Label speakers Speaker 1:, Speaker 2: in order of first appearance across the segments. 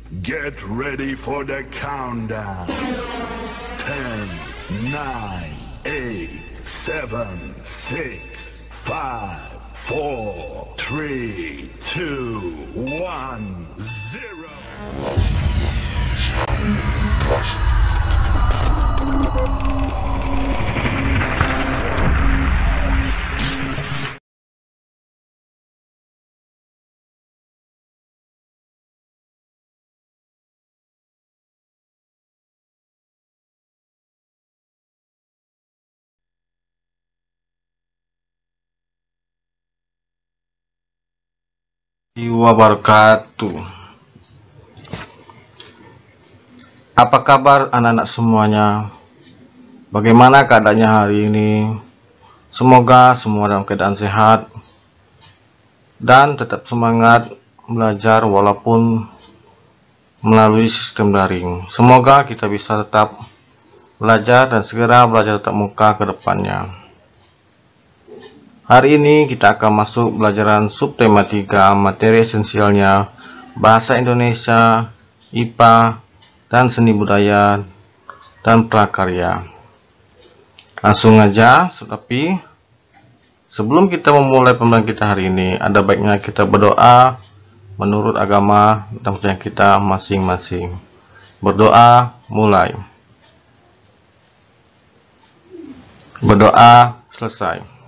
Speaker 1: Get ready for the countdown. 10, 9, 8, 7, 6, 5, 4, 3, 2, 1, 0.
Speaker 2: Wabarakatuh. Apa kabar anak-anak semuanya? Bagaimana keadaannya hari ini? Semoga semua dalam keadaan sehat dan tetap semangat belajar walaupun melalui sistem daring. Semoga kita bisa tetap belajar dan segera belajar tatap muka ke depannya. Hari ini kita akan masuk pelajaran subtema 3 materi esensialnya Bahasa Indonesia, IPA, dan Seni Budaya dan Prakarya. Langsung aja, tapi sebelum kita memulai pembelajaran kita hari ini, ada baiknya kita berdoa menurut agama dan percaya kita masing-masing. Berdoa, mulai. Berdoa, selesai.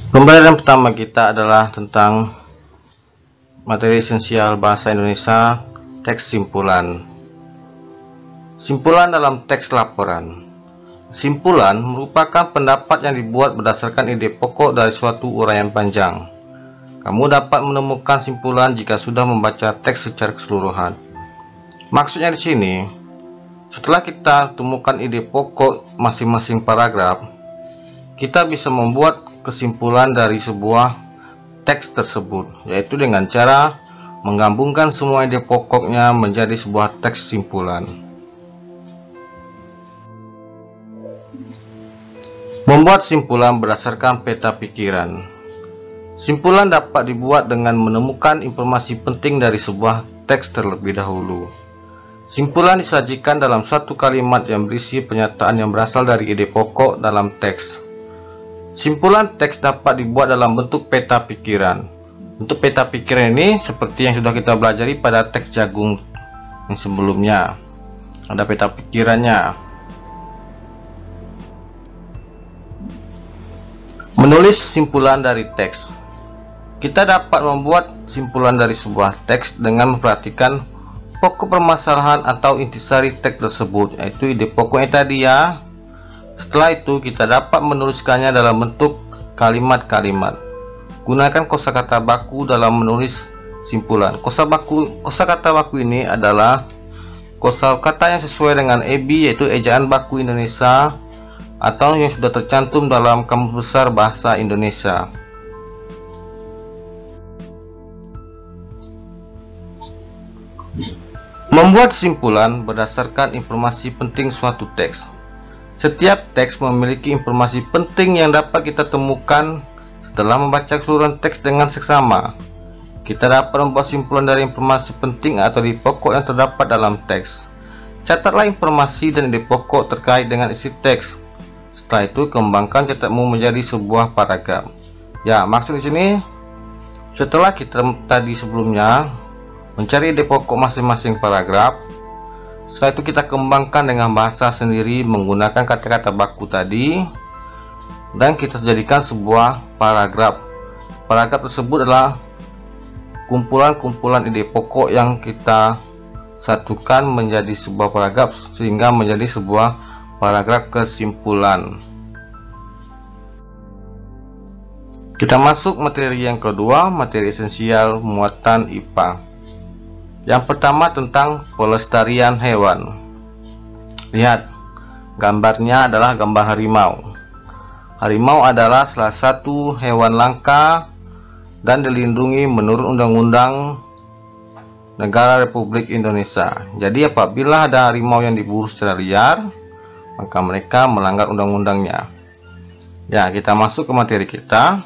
Speaker 2: Pembelajaran pertama kita adalah tentang materi esensial bahasa Indonesia, teks simpulan. Simpulan dalam teks laporan. Simpulan merupakan pendapat yang dibuat berdasarkan ide pokok dari suatu uraian panjang. Kamu dapat menemukan simpulan jika sudah membaca teks secara keseluruhan. Maksudnya di sini, setelah kita temukan ide pokok masing-masing paragraf, kita bisa membuat kesimpulan dari sebuah teks tersebut, yaitu dengan cara menggabungkan semua ide pokoknya menjadi sebuah teks simpulan. Membuat simpulan berdasarkan peta pikiran. Simpulan dapat dibuat dengan menemukan informasi penting dari sebuah teks terlebih dahulu. Simpulan disajikan dalam satu kalimat yang berisi pernyataan yang berasal dari ide pokok dalam teks. Simpulan teks dapat dibuat dalam bentuk peta pikiran. Bentuk peta pikiran ini seperti yang sudah kita pelajari pada teks jagung yang sebelumnya. Ada peta pikirannya. Menulis simpulan dari teks. Kita dapat membuat simpulan dari sebuah teks dengan memperhatikan pokok permasalahan atau intisari teks tersebut, yaitu ide pokoknya tadi ya. Setelah itu kita dapat menuliskannya dalam bentuk kalimat-kalimat. Gunakan kosakata baku dalam menulis simpulan. Kosakata baku ini adalah kosakata yang sesuai dengan EBI, yaitu ejaan baku Indonesia, atau yang sudah tercantum dalam Kamus Besar Bahasa Indonesia. Membuat simpulan berdasarkan informasi penting suatu teks. Setiap teks memiliki informasi penting yang dapat kita temukan setelah membaca keseluruhan teks dengan seksama. Kita dapat membuat simpulan dari informasi penting atau ide pokok yang terdapat dalam teks. Catatlah informasi dan ide pokok terkait dengan isi teks. Setelah itu kembangkan catatmu menjadi sebuah paragraf. Ya, maksud di sini setelah kita tadi sebelumnya mencari ide pokok masing-masing paragraf, setelah itu kita kembangkan dengan bahasa sendiri menggunakan kata-kata baku tadi, dan kita jadikan sebuah paragraf. Paragraf tersebut adalah kumpulan-kumpulan ide pokok yang kita satukan menjadi sebuah paragraf sehingga menjadi sebuah paragraf kesimpulan. Kita masuk materi yang kedua, materi esensial muatan IPA. Yang pertama tentang pelestarian hewan. Lihat, gambarnya adalah gambar harimau. Harimau adalah salah satu hewan langka dan dilindungi menurut Undang-Undang Negara Republik Indonesia. Jadi apabila ada harimau yang diburu secara liar, maka mereka melanggar undang-undangnya. Ya, kita masuk ke materi kita.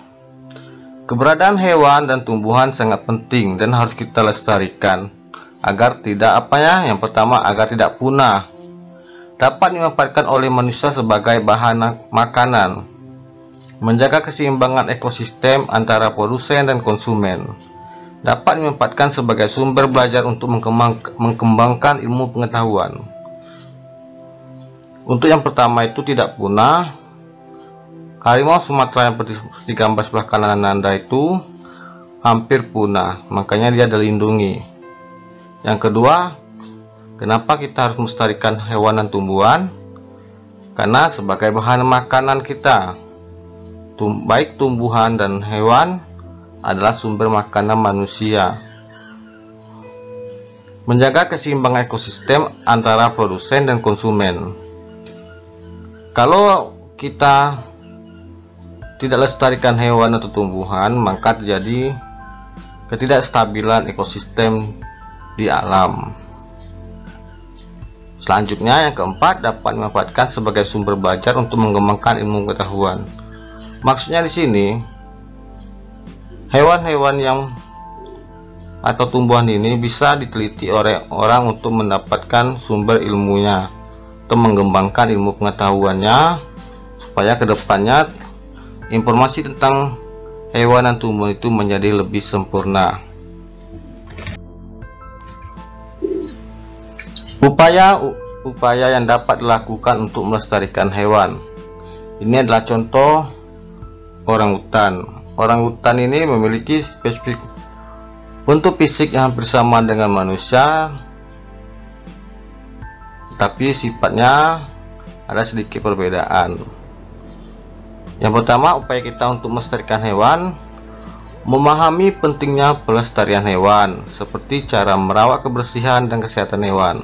Speaker 2: Keberadaan hewan dan tumbuhan sangat penting dan harus kita lestarikan agar tidak yang pertama agar tidak punah. Dapat dimanfaatkan oleh manusia sebagai bahan makanan. Menjaga keseimbangan ekosistem antara produsen dan konsumen. Dapat dimanfaatkan sebagai sumber belajar untuk mengembangkan ilmu pengetahuan. Untuk yang pertama itu tidak punah. Harimau Sumatera yang seperti gambar sebelah kanan Anda itu hampir punah, makanya dia dilindungi. Yang kedua, kenapa kita harus melestarikan hewan dan tumbuhan? Karena sebagai bahan makanan kita, baik tumbuhan dan hewan adalah sumber makanan manusia. Menjaga keseimbangan ekosistem antara produsen dan konsumen. Kalau kita tidak lestarikan hewan atau tumbuhan, maka terjadi ketidakstabilan ekosistem di alam. Selanjutnya, yang keempat, dapat dimanfaatkan sebagai sumber belajar untuk mengembangkan ilmu pengetahuan. Maksudnya di sini, hewan-hewan atau tumbuhan ini bisa diteliti oleh orang untuk mendapatkan sumber ilmunya, atau mengembangkan ilmu pengetahuannya, supaya kedepannya informasi tentang hewan dan tumbuhan itu menjadi lebih sempurna. Upaya yang dapat dilakukan untuk melestarikan hewan. Ini adalah contoh orangutan. Orangutan ini memiliki spesifik bentuk fisik yang hampir sama dengan manusia, tapi sifatnya ada sedikit perbedaan. Yang pertama, upaya kita untuk melestarikan hewan, memahami pentingnya pelestarian hewan, seperti cara merawat kebersihan dan kesehatan hewan.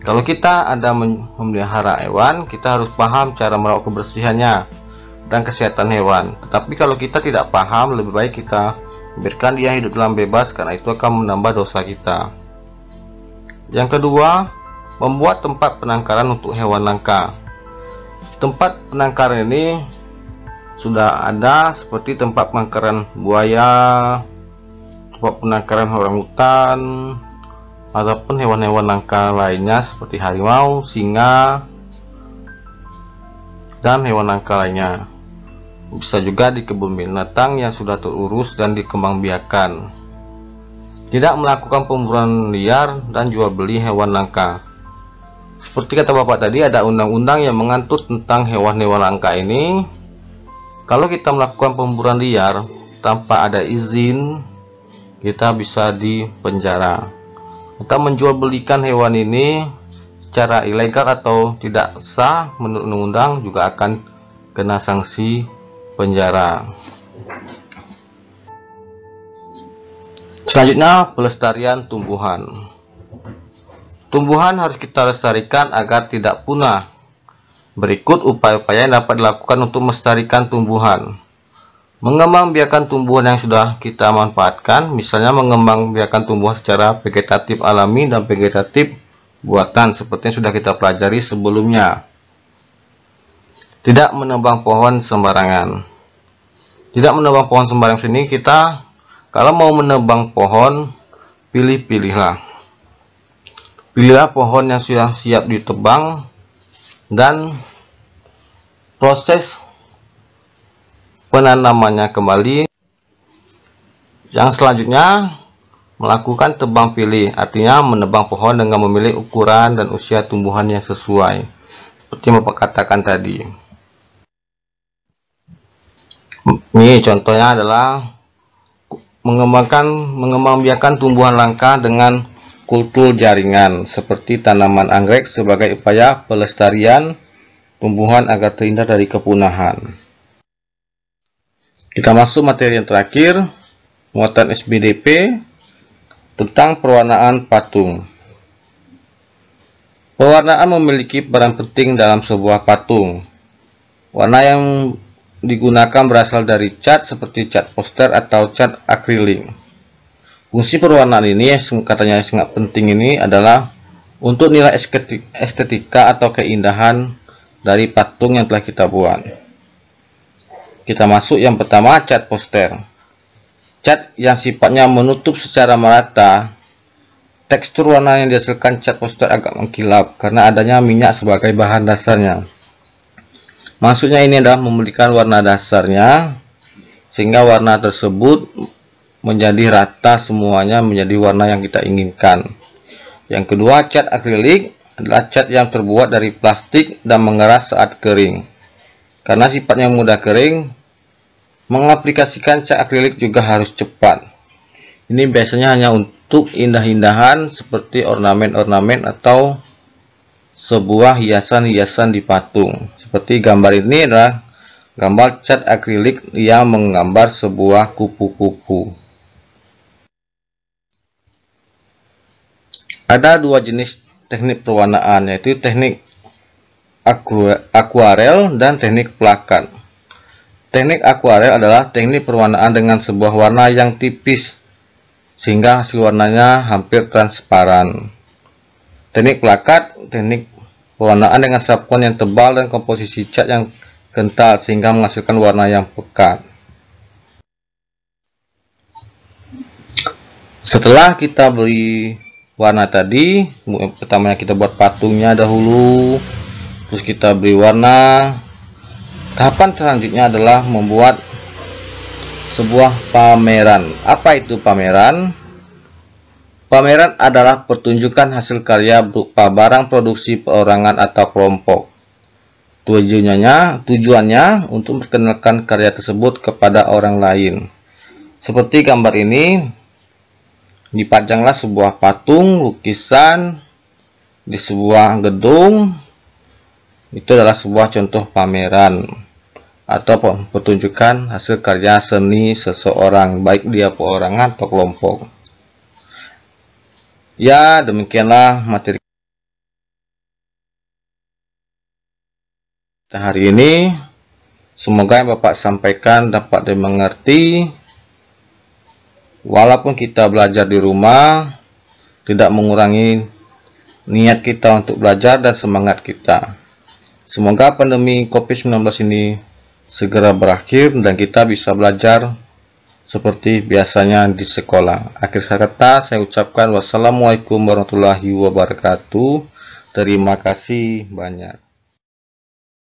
Speaker 2: Kalau kita ada memelihara hewan, kita harus paham cara merawat kebersihannya dan kesehatan hewan. Tetapi kalau kita tidak paham, lebih baik kita biarkan dia hidup dalam bebas, karena itu akan menambah dosa kita. Yang kedua, membuat tempat penangkaran untuk hewan langka. Tempat penangkaran ini sudah ada, seperti tempat penangkaran buaya, tempat penangkaran orangutan, ataupun hewan-hewan langka lainnya seperti harimau, singa, dan hewan langka lainnya. Bisa juga di kebun binatang yang sudah terurus dan dikembangbiakan. Tidak melakukan pemburuan liar dan jual beli hewan langka. Seperti kata Bapak tadi, ada undang-undang yang mengatur tentang hewan-hewan langka ini. Kalau kita melakukan pemburuan liar tanpa ada izin, kita bisa dipenjara. Kita menjual belikan hewan ini secara ilegal atau tidak sah menurut undang-undang juga akan kena sanksi penjara. Selanjutnya, pelestarian tumbuhan. Tumbuhan harus kita lestarikan agar tidak punah. Berikut upaya-upaya yang dapat dilakukan untuk melestarikan tumbuhan. Mengembangbiakan tumbuhan yang sudah kita manfaatkan, misalnya mengembangbiakan tumbuhan secara vegetatif alami dan vegetatif buatan, seperti yang sudah kita pelajari sebelumnya. Tidak menebang pohon sembarangan. Tidak menebang pohon sembarangan sini, kita kalau mau menebang pohon, pilih-pilihlah. Pilihlah pohon yang sudah siap ditebang, dan proses penanamannya kembali. Yang selanjutnya, melakukan tebang pilih, artinya menebang pohon dengan memilih ukuran dan usia tumbuhan yang sesuai, seperti yang Bapak katakan tadi. Ini contohnya adalah mengembangbiakan tumbuhan langka dengan kultur jaringan, seperti tanaman anggrek sebagai upaya pelestarian tumbuhan agar terhindar dari kepunahan. Kita masuk materi yang terakhir, muatan SBDP tentang pewarnaan patung. Pewarnaan memiliki peran penting dalam sebuah patung. Warna yang digunakan berasal dari cat seperti cat poster atau cat akrilik. Fungsi perwarnaan ini yang katanya sangat penting ini adalah untuk nilai estetika atau keindahan dari patung yang telah kita buat. Kita masuk yang pertama, cat poster. Cat yang sifatnya menutup secara merata. Tekstur warna yang dihasilkan cat poster agak mengkilap karena adanya minyak sebagai bahan dasarnya. Maksudnya ini adalah memberikan warna dasarnya sehingga warna tersebut menjadi rata semuanya menjadi warna yang kita inginkan. Yang kedua, cat akrilik adalah cat yang terbuat dari plastik dan mengeras saat kering. Karena sifatnya mudah kering, mengaplikasikan cat akrilik juga harus cepat. Ini biasanya hanya untuk indah-indahan seperti ornamen-ornamen atau sebuah hiasan-hiasan di patung. Seperti gambar ini adalah gambar cat akrilik yang menggambar sebuah kupu-kupu. Ada dua jenis teknik perwarnaan, yaitu teknik akuarel dan teknik plakat. Teknik akuarel adalah teknik perwarnaan dengan sebuah warna yang tipis sehingga hasil warnanya hampir transparan. Teknik plakat, teknik perwarnaan dengan sabun yang tebal dan komposisi cat yang kental sehingga menghasilkan warna yang pekat. Setelah kita beri warna tadi, pertamanya kita buat patungnya dahulu, terus kita beri warna. Tahapan selanjutnya adalah membuat sebuah pameran. Apa itu pameran? Pameran adalah pertunjukan hasil karya berupa barang produksi perorangan atau kelompok. Tujuannya untuk memperkenalkan karya tersebut kepada orang lain. Seperti gambar ini, dipajanglah sebuah patung lukisan di sebuah gedung. Itu adalah sebuah contoh pameran atau pertunjukan hasil karya seni seseorang, baik dia perorangan atau kelompok. Ya, demikianlah materi kita hari ini. Semoga yang Bapak sampaikan dapat dimengerti. Walaupun kita belajar di rumah, tidak mengurangi niat kita untuk belajar dan semangat kita. Semoga pandemi COVID-19 ini segera berakhir dan kita bisa belajar seperti biasanya di sekolah. Akhir kata saya ucapkan wassalamualaikum warahmatullahi wabarakatuh. Terima kasih banyak.